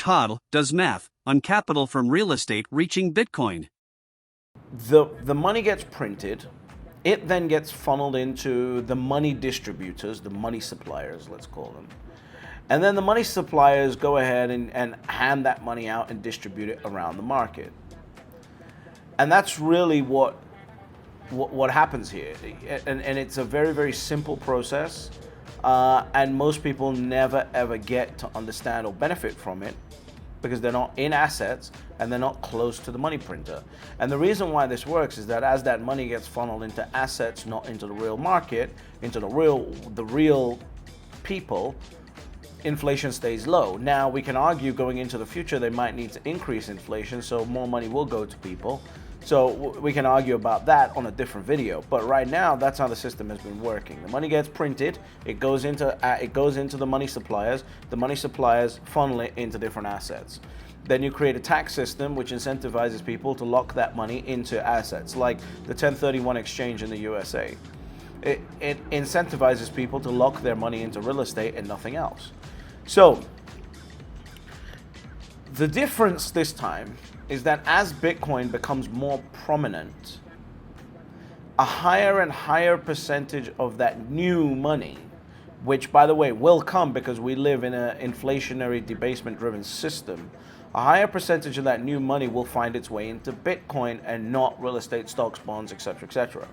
hodl does math on capital from real estate reaching Bitcoin. The money gets printed. It then gets funneled into the money distributors, the money suppliers, let's call them. And then the money suppliers go ahead and hand that money out and distribute it around the market. And that's really what happens here. And it's a very, very simple process. And most people never ever get to understand or benefit from it because they're not in assets and they're not close to the money printer. And the reason why this works is that as that money gets funneled into assets, not into the real market, into the real people, inflation stays low. Now we can argue going into the future they might need to increase inflation, so more money will go to people. So we can argue about that on a different video. But right now, that's how the system has been working. The money gets printed, it goes into the money suppliers. The money suppliers funnel it into different assets. Then you create a tax system which incentivizes people to lock that money into assets, like the 1031 exchange in the USA. It incentivizes people to lock their money into real estate and nothing else. So the difference this time is that as Bitcoin becomes more prominent, a higher and higher percentage of that new money, which by the way will come because we live in an inflationary debasement driven system, a higher percentage of that new money will find its way into Bitcoin and not real estate, stocks, bonds, etc., etc.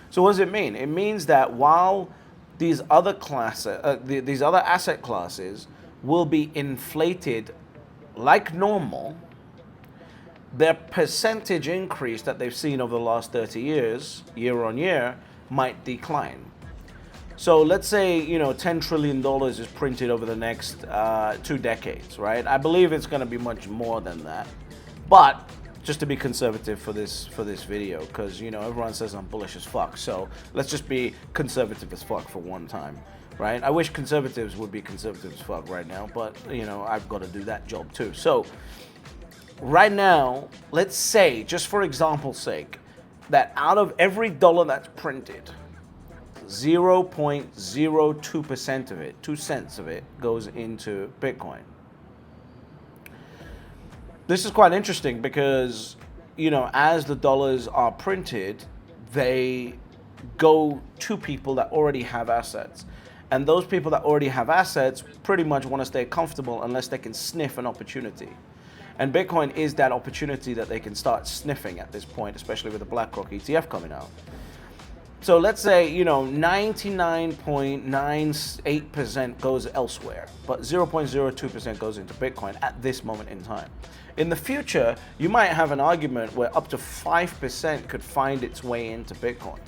So what does it mean? It means that while these other asset classes will be inflated like normal, their percentage increase that they've seen over the last 30 years, year on year, might decline. So let's say, $10 trillion is printed over the next 2 decades, right? I believe it's going to be much more than that. But just to be conservative for this video, because, everyone says I'm bullish as fuck. So let's just be conservative as fuck for one time, right? I wish conservatives would be conservative as fuck right now, but, I've got to do that job too. So right now, let's say, just for example's sake, that out of every dollar that's printed, 0.02% of it, 2 cents of it, goes into Bitcoin. This is quite interesting because, as the dollars are printed, they go to people that already have assets. And those people that already have assets pretty much want to stay comfortable unless they can sniff an opportunity. And Bitcoin is that opportunity that they can start sniffing at this point, especially with the BlackRock ETF coming out. So let's say, 99.98% goes elsewhere, but 0.02% goes into Bitcoin at this moment in time. In the future, you might have an argument where up to 5% could find its way into Bitcoin.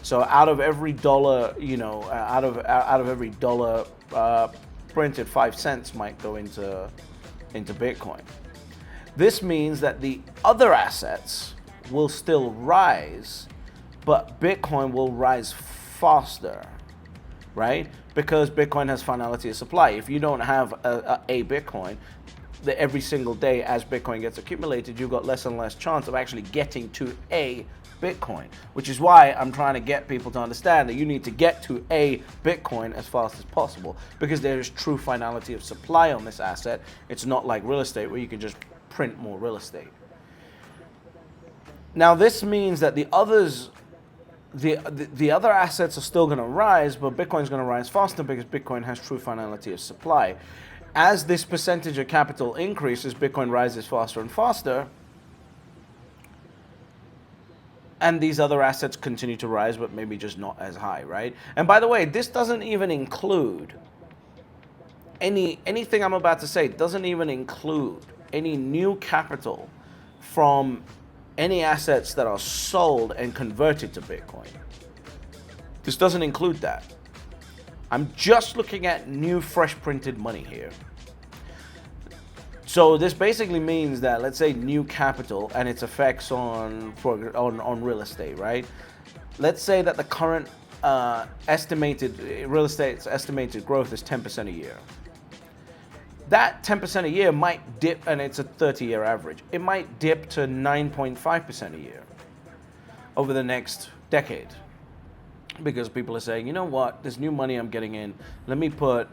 So out of every dollar, out of every dollar printed, 5 cents might go into Bitcoin. This means that the other assets will still rise, but Bitcoin will rise faster, right? Because Bitcoin has finality of supply. If you don't have a Bitcoin, every single day as Bitcoin gets accumulated, you've got less and less chance of actually getting to a Bitcoin, which is why I'm trying to get people to understand that you need to get to a Bitcoin as fast as possible, because there is true finality of supply on this asset. It's not like real estate where you can just print more real estate. Now this means that the other assets are still going to rise, but Bitcoin's going to rise faster because Bitcoin has true finality of supply. As this percentage of capital increases, Bitcoin rises faster and faster, and these other assets continue to rise, but maybe just not as high, right? And by the way, this doesn't even include anything I'm about to say doesn't even include any new capital from any assets that are sold and converted to Bitcoin. This doesn't include that. I'm just looking at new fresh printed money here. So this basically means that, let's say, new capital and its effects on real estate, right? Let's say that the current real estate's estimated growth is 10% a year. That 10% a year might dip, and it's a 30-year average. It might dip to 9.5% a year over the next decade, because people are saying, you know what, this new money I'm getting in, let me put,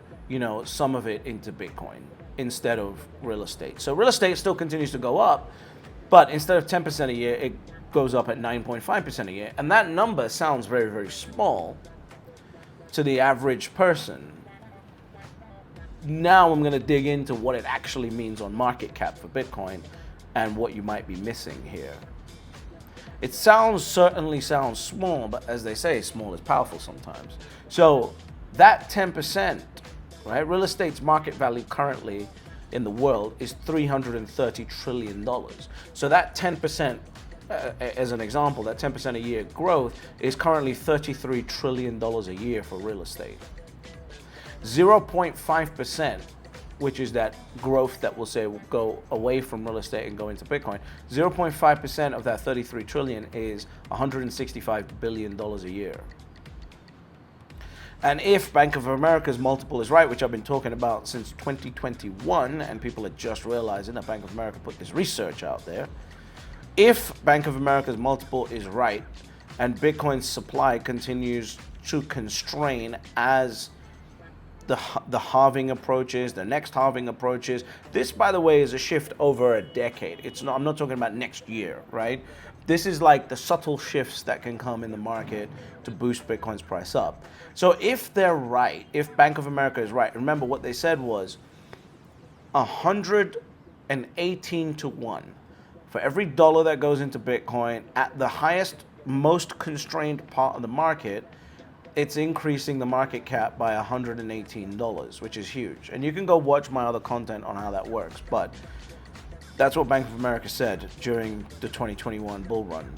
some of it into Bitcoin instead of real estate. So real estate still continues to go up, but instead of 10% a year, it goes up at 9.5% a year. And that number sounds very, very small to the average person. Now I'm going to dig into what it actually means on market cap for Bitcoin and what you might be missing here. It certainly sounds small, but as they say, small is powerful sometimes. So that 10%, right? Real estate's market value currently in the world is $330 trillion. So that 10%, as an example, that 10% a year growth is currently $33 trillion a year for real estate. 0.5%, which is that growth that we'll say will go away from real estate and go into Bitcoin, 0.5% of that 33 trillion is $165 billion a year. And if Bank of America's multiple is right, which I've been talking about since 2021, and people are just realizing that Bank of America put this research out there, if Bank of America's multiple is right and Bitcoin's supply continues to constrain as the halving approaches, the next halving approaches. This, by the way, is a shift over a decade. I'm not talking about next year, right? This is like the subtle shifts that can come in the market to boost Bitcoin's price up. So if they're right, if Bank of America is right, remember what they said was 118 to 1. For every dollar that goes into Bitcoin at the highest, most constrained part of the market, it's increasing the market cap by $118, which is huge. And you can go watch my other content on how that works, but that's what Bank of America said during the 2021 bull run.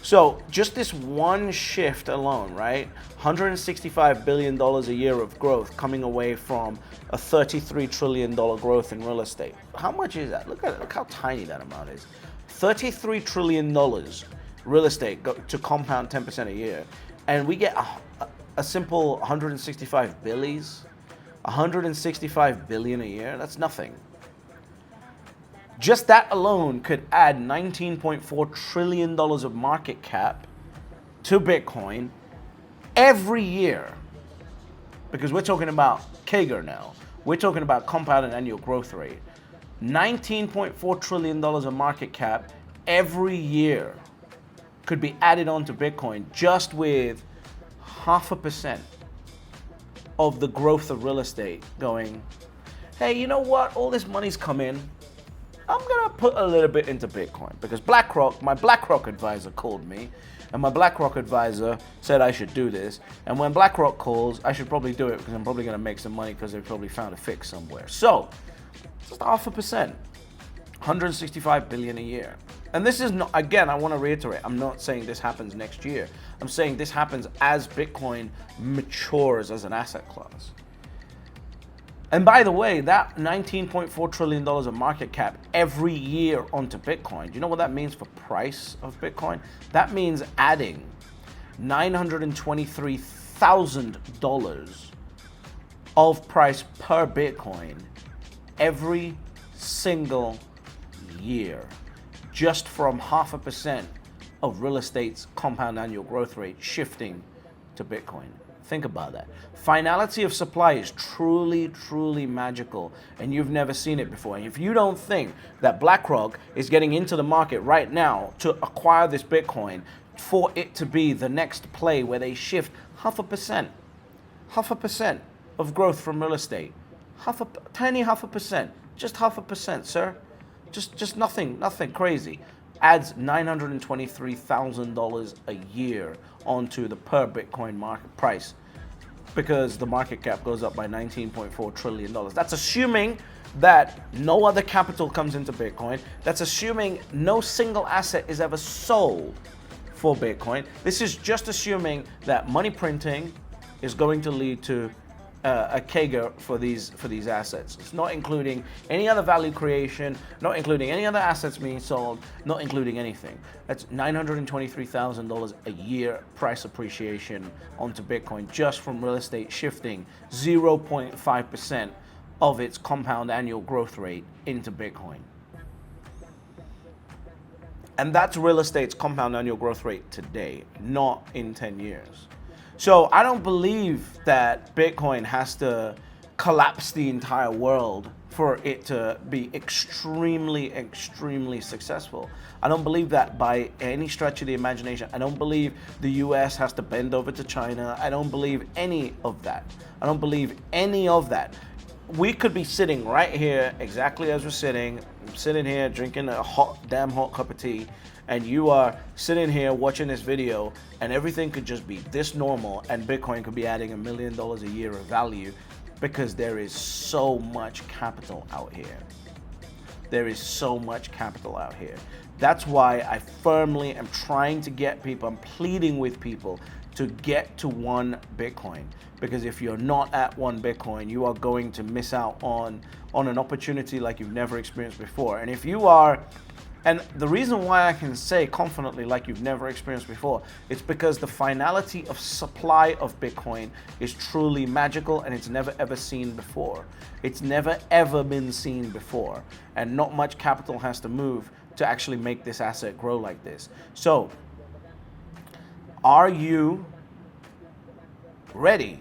So just this one shift alone, right? $165 billion a year of growth coming away from a $33 trillion growth in real estate. How much is that? Look how tiny that amount is. $33 trillion real estate to compound 10% a year. And we get a simple 165 billies, 165 billion a year. That's nothing. Just that alone could add $19.4 trillion of market cap to Bitcoin every year. Because we're talking about CAGR now. We're talking about compounded annual growth rate. $19.4 trillion of market cap every year could be added onto Bitcoin just with 0.5% of the growth of real estate going, hey, you know what? All this money's come in. I'm gonna put a little bit into Bitcoin because my BlackRock advisor called me and my BlackRock advisor said I should do this. And when BlackRock calls, I should probably do it because I'm probably gonna make some money because they've probably found a fix somewhere. So, just 0.5%, 165 billion a year. And this is not, again, I want to reiterate, I'm not saying this happens next year. I'm saying this happens as Bitcoin matures as an asset class. And by the way, that $19.4 trillion of market cap every year onto Bitcoin, do you know what that means for price of Bitcoin? That means adding $923,000 of price per Bitcoin every single year, just from 0.5% of real estate's compound annual growth rate shifting to Bitcoin. Think about that. Finality of supply is truly, truly magical, and you've never seen it before. And if you don't think that BlackRock is getting into the market right now to acquire this Bitcoin for it to be the next play where they shift 0.5% of growth from real estate, tiny 0.5%, just 0.5%, sir. Just nothing crazy. Adds $923,000 a year onto the per Bitcoin market price because the market cap goes up by $19.4 trillion. That's assuming that no other capital comes into Bitcoin. That's assuming no single asset is ever sold for Bitcoin. This is just assuming that money printing is going to lead to a CAGR for these assets. It's not including any other value creation, not including any other assets being sold, not including anything. That's $923,000 a year price appreciation onto Bitcoin just from real estate shifting 0.5% of its compound annual growth rate into Bitcoin. And that's real estate's compound annual growth rate today, not in 10 years. So I don't believe that Bitcoin has to collapse the entire world for it to be extremely, extremely successful. I don't believe that by any stretch of the imagination. I don't believe the US has to bend over to China. I don't believe any of that. I don't believe any of that. We could be sitting right here, exactly as we're sitting. I'm sitting here drinking a damn hot cup of tea, and you are sitting here watching this video, and everything could just be this normal, and Bitcoin could be adding $1 million a year of value, because there is so much capital out here. There is so much capital out here. That's why I firmly am trying to get people, I'm pleading with people to get to 1 Bitcoin. Because if you're not at 1 Bitcoin, you are going to miss out on an opportunity like you've never experienced before. And if you are, and the reason why I can say confidently like you've never experienced before, it's because the finality of supply of Bitcoin is truly magical, and it's never ever seen before. It's never ever been seen before. And not much capital has to move to actually make this asset grow like this. So, are you ready?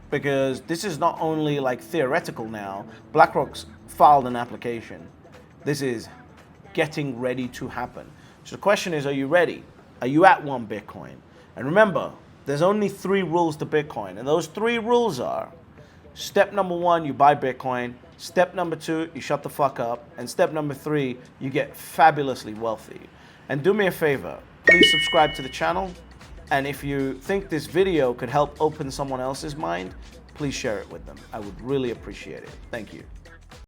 Because this is not only like theoretical now. BlackRock's filed an application. This is getting ready to happen. So the question is, are you ready? Are you at 1 Bitcoin? And remember, there's only 3 rules to Bitcoin. And those 3 rules are: step number 1, you buy Bitcoin. Step number 2, you shut the fuck up. And step number 3, you get fabulously wealthy. And do me a favor, please subscribe to the channel. And if you think this video could help open someone else's mind, please share it with them. I would really appreciate it. Thank you.